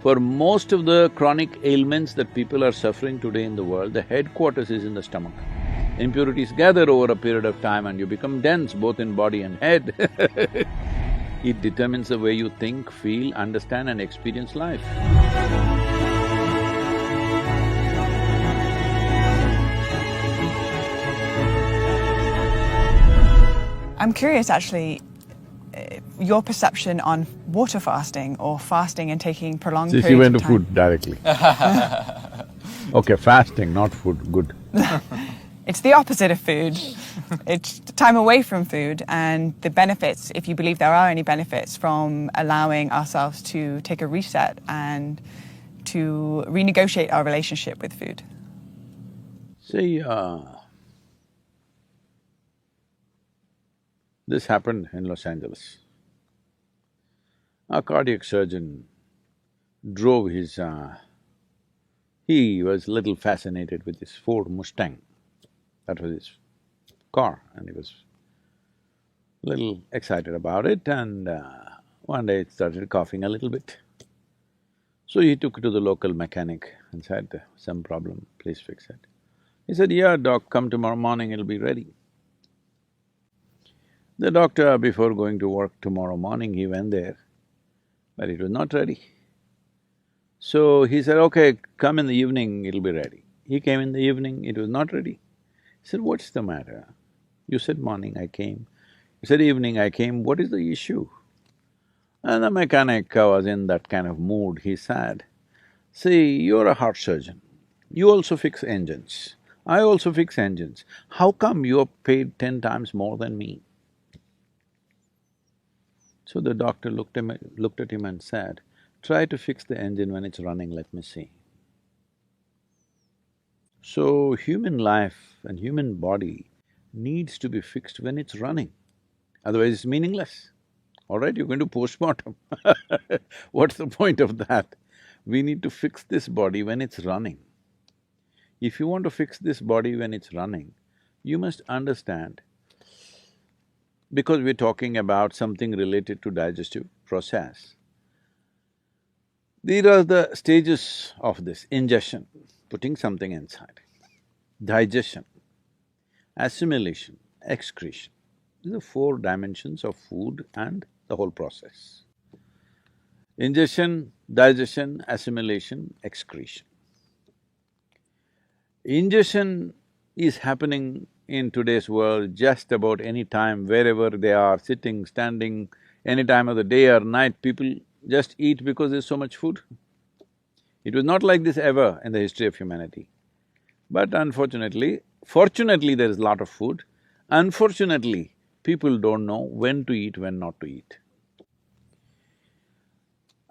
For most of the chronic ailments that people are suffering today in the world, the headquarters is in the stomach. Impurities gather over a period of time and you become dense both in body and head. It determines the way you think, feel, understand and experience life. I'm curious actually, your perception on water fasting or fasting and taking prolonged periods of time. She went to food directly. Okay, fasting, not food, good. It's the opposite of food. It's time away from food and the benefits, if you believe there are any benefits from allowing ourselves to take a reset and to renegotiate our relationship with food. See, this happened in Los Angeles. A cardiac surgeon drove his… he was little fascinated with his Ford Mustang. That was his car and he was little excited about it and one day it started coughing a little bit. So he took it to the local mechanic and said, some problem, please fix it. He said, yeah, doc, come tomorrow morning, it'll be ready. The doctor, before going to work tomorrow morning, he went there, but it was not ready. So he said, okay, come in the evening, it'll be ready. He came in the evening, it was not ready. He said, what's the matter? You said morning, I came. You said evening, I came, what is the issue? And the mechanic was in that kind of mood, he said, see, you're a heart surgeon, you also fix engines, I also fix engines, how come you're paid 10 times more than me? So the doctor looked at him and said, try to fix the engine when it's running, let me see. So human life and human body needs to be fixed when it's running, otherwise it's meaningless. All right, you're going to postmortem what's the point of that? We need to fix this body when it's running. If you want to fix this body when it's running, you must understand, because we're talking about something related to digestive process, these are the stages of this: ingestion, putting something inside; digestion, assimilation, excretion. These are four dimensions of food and the whole process. Ingestion, digestion, assimilation, excretion. Ingestion is happening in today's world just about any time, wherever they are, sitting, standing, any time of the day or night, people just eat because there's so much food. It was not like this ever in the history of humanity. But unfortunately, fortunately there is a lot of food, unfortunately, people don't know when to eat, when not to eat.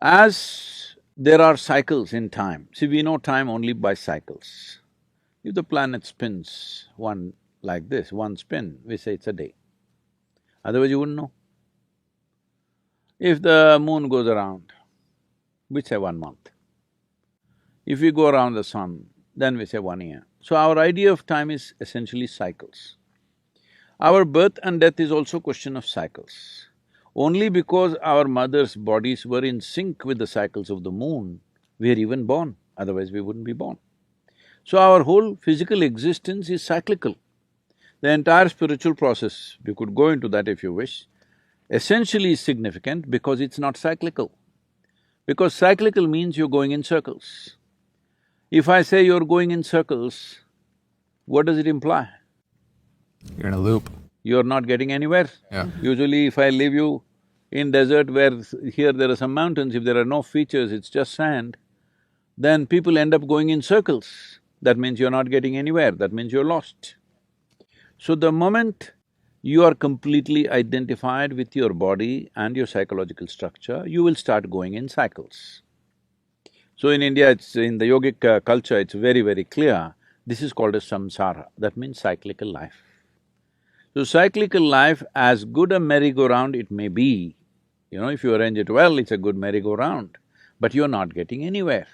As there are cycles in time, see, we know time only by cycles. If the planet spins one like this, one spin, we say it's a day. Otherwise you wouldn't know. If the moon goes around, we say 1 month. If we go around the sun, then we say 1 year. So our idea of time is essentially cycles. Our birth and death is also a question of cycles. Only because our mothers' bodies were in sync with the cycles of the moon, we are even born, otherwise we wouldn't be born. So our whole physical existence is cyclical. The entire spiritual process, you could go into that if you wish, essentially is significant because it's not cyclical. Because cyclical means you're going in circles. If I say you're going in circles, what does it imply? You're in a loop. You're not getting anywhere. Yeah. Usually if I leave you in desert where here there are some mountains, if there are no features, it's just sand, then people end up going in circles. That means you're not getting anywhere, that means you're lost. So the moment you are completely identified with your body and your psychological structure, you will start going in cycles. So in India, it's… in the yogic culture, it's very, very clear, this is called as samsara, that means cyclical life. So cyclical life, as good a merry-go-round it may be, if you arrange it well, it's a good merry-go-round, but you're not getting anywhere.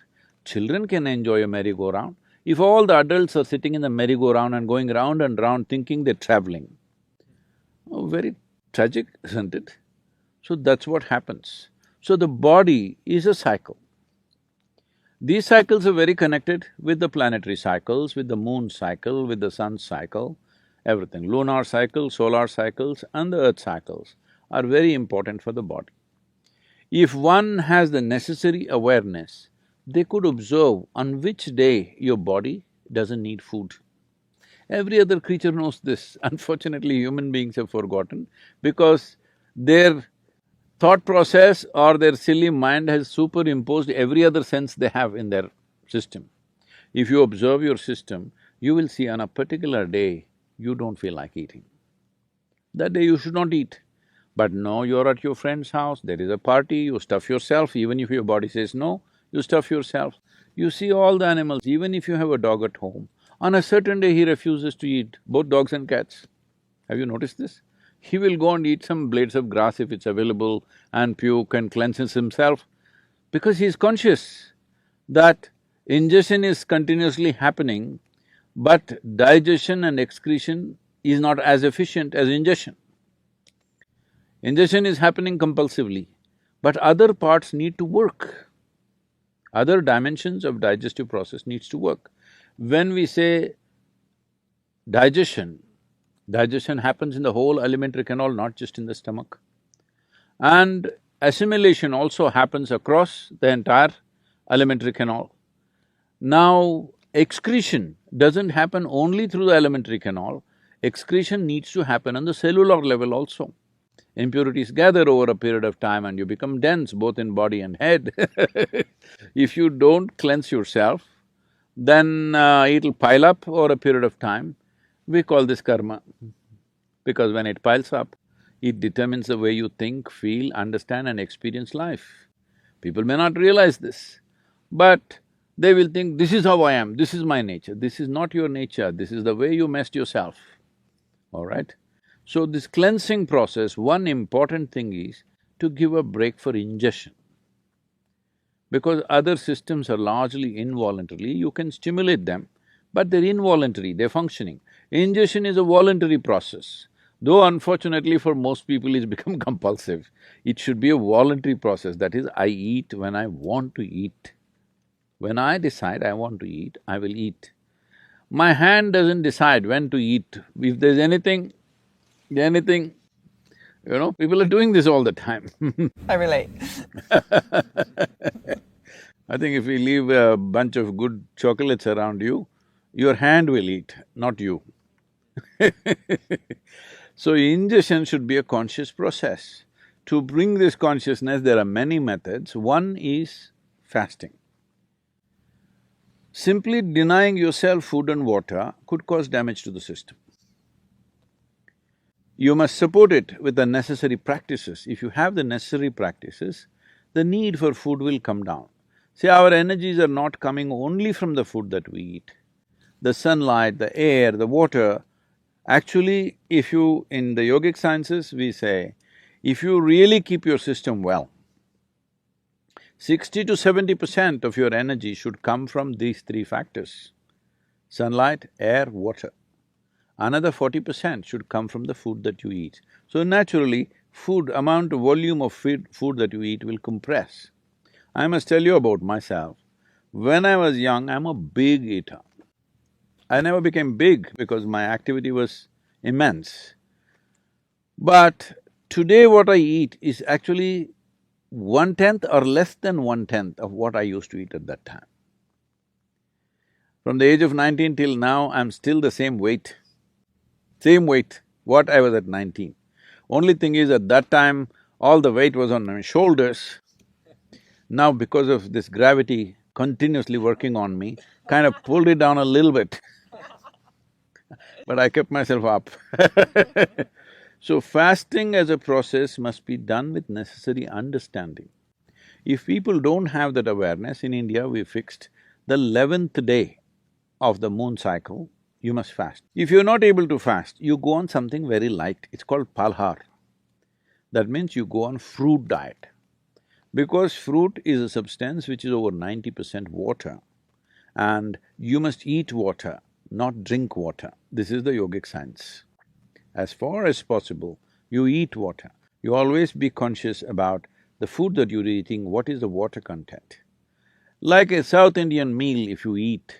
Children can enjoy a merry-go-round. If all the adults are sitting in the merry-go-round and going round and round thinking they're traveling, very tragic, isn't it? So that's what happens. So the body is a cycle. These cycles are very connected with the planetary cycles, with the moon cycle, with the sun cycle, everything. Lunar cycle, solar cycles and the earth cycles are very important for the body. If one has the necessary awareness, they could observe on which day your body doesn't need food. Every other creature knows this. Unfortunately, human beings have forgotten because their thought process or their silly mind has superimposed every other sense they have in their system. If you observe your system, you will see on a particular day, you don't feel like eating. That day you should not eat. But no, you're at your friend's house, there is a party, you stuff yourself, even if your body says no, you stuff yourself. You see all the animals, even if you have a dog at home, on a certain day he refuses to eat, both dogs and cats. Have you noticed this? He will go and eat some blades of grass if it's available and puke and cleanses himself because he's conscious that ingestion is continuously happening, but digestion and excretion is not as efficient as ingestion. Ingestion is happening compulsively, but other parts need to work. Other dimensions of digestive process needs to work. When we say digestion, digestion happens in the whole alimentary canal, not just in the stomach. And assimilation also happens across the entire alimentary canal. Now, excretion doesn't happen only through the alimentary canal, excretion needs to happen on the cellular level also. Impurities gather over a period of time and you become dense both in body and head. If you don't cleanse yourself, then it'll pile up over a period of time. We call this karma, because when it piles up, it determines the way you think, feel, understand and experience life. People may not realize this, but they will think, this is how I am, this is my nature. This is not your nature, this is the way you messed yourself, all right? So this cleansing process, one important thing is to give a break for ingestion. Because other systems are largely involuntarily, you can stimulate them, but they're involuntary, they're functioning. Ingestion is a voluntary process, though unfortunately for most people it's become compulsive. It should be a voluntary process, that is, I eat when I want to eat. When I decide I want to eat, I will eat. My hand doesn't decide when to eat. If there's anything, people are doing this all the time. I relate. I think if we leave a bunch of good chocolates around you, your hand will eat, not you. So ingestion should be a conscious process. To bring this consciousness, there are many methods. One is fasting. Simply denying yourself food and water could cause damage to the system. You must support it with the necessary practices. If you have the necessary practices, the need for food will come down. See, our energies are not coming only from the food that we eat. The sunlight, the air, the water, actually, if you… in the yogic sciences, we say, if you really keep your system well, 60 to 70% of your energy should come from these three factors: sunlight, air, water. Another 40% should come from the food that you eat. So naturally, amount of volume of food that you eat will compress. I must tell you about myself. When I was young, I'm a big eater. I never became big because my activity was immense. But today what I eat is actually 1/10 or less than 1/10 of what I used to eat at that time. From the age of 19 till now, I'm still the same weight, what I was at 19. Only thing is, at that time, all the weight was on my shoulders. Now because of this gravity continuously working on me, kind of pulled it down a little bit. But I kept myself up. So fasting as a process must be done with necessary understanding. If people don't have that awareness, in India we fixed the 11th day of the moon cycle, you must fast. If you're not able to fast, you go on something very light, it's called palhar. That means you go on fruit diet. Because fruit is a substance which is over 90% water, and you must eat water, not drink water. This is the yogic science. As far as possible, you eat water. You always be conscious about the food that you're eating, what is the water content. Like a South Indian meal, if you eat,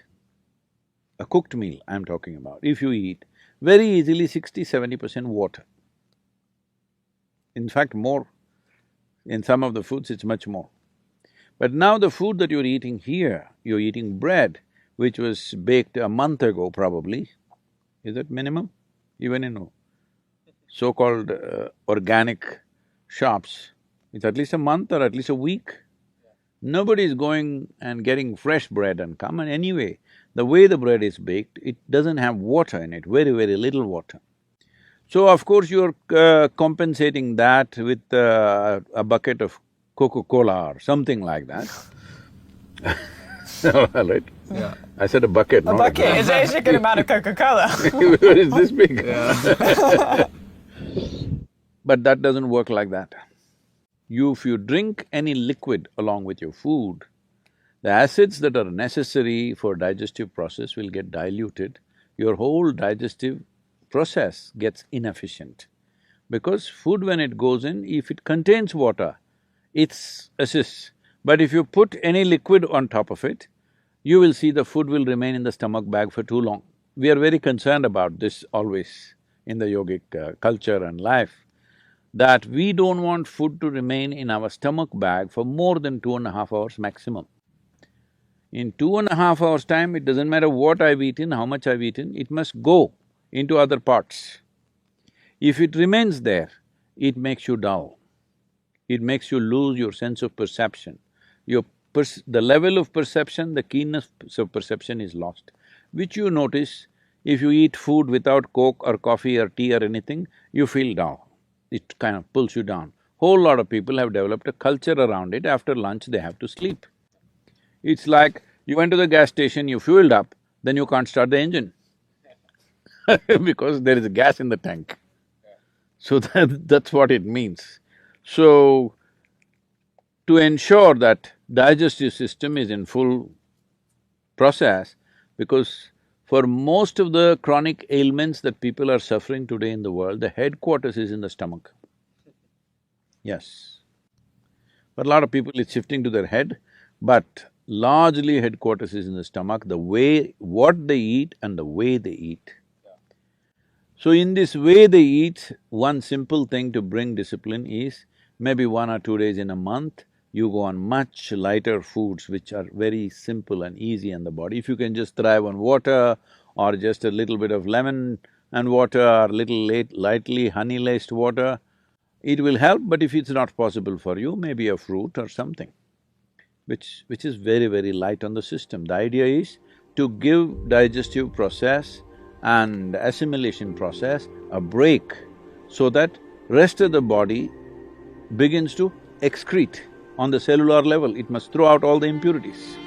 a cooked meal I'm talking about, if you eat, very easily 60–70% water. In fact, more. In some of the foods, it's much more. But now the food that you're eating here, you're eating bread, which was baked a month ago probably. Is that minimum? Even in so-called organic shops, it's at least a month or at least a week. Nobody is going and getting fresh bread and come, and anyway, the way the bread is baked, it doesn't have water in it, very, very little water. So of course you're compensating that with a bucket of Coca-Cola or something like that. Right? Yeah. I said a bucket, A not bucket is a good amount of Coca-Cola. What is this big? Yeah. But that doesn't work like that. If you drink any liquid along with your food, the acids that are necessary for digestive process will get diluted, your whole digestive process gets inefficient. Because food when it goes in, if it contains water, it assists. But if you put any liquid on top of it, you will see the food will remain in the stomach bag for too long. We are very concerned about this always in the yogic culture and life, that we don't want food to remain in our stomach bag for more than 2.5 hours maximum. In 2.5 hours' time, it doesn't matter what I've eaten, how much I've eaten, it must go into other parts. If it remains there, it makes you dull. It makes you lose your sense of perception. The level of perception, the keenness of perception is lost, which you notice if you eat food without Coke or coffee or tea or anything, you feel dull. It kind of pulls you down. Whole lot of people have developed a culture around it, after lunch they have to sleep. It's like you went to the gas station, you fueled up, then you can't start the engine because there is gas in the tank. So that's what it means. So, to ensure that digestive system is in full process, because for most of the chronic ailments that people are suffering today in the world, the headquarters is in the stomach. Yes. For a lot of people it's shifting to their head, but largely headquarters is in the stomach, the way… what they eat and the way they eat. So in this way they eat, one simple thing to bring discipline is, maybe 1 or 2 days in a month, you go on much lighter foods which are very simple and easy on the body. If you can just thrive on water or just a little bit of lemon and water or little lightly honey-laced water, it will help, but if it's not possible for you, maybe a fruit or something, which is very, very light on the system. The idea is to give digestive process and assimilation process a break so that rest of the body begins to excrete on the cellular level, it must throw out all the impurities.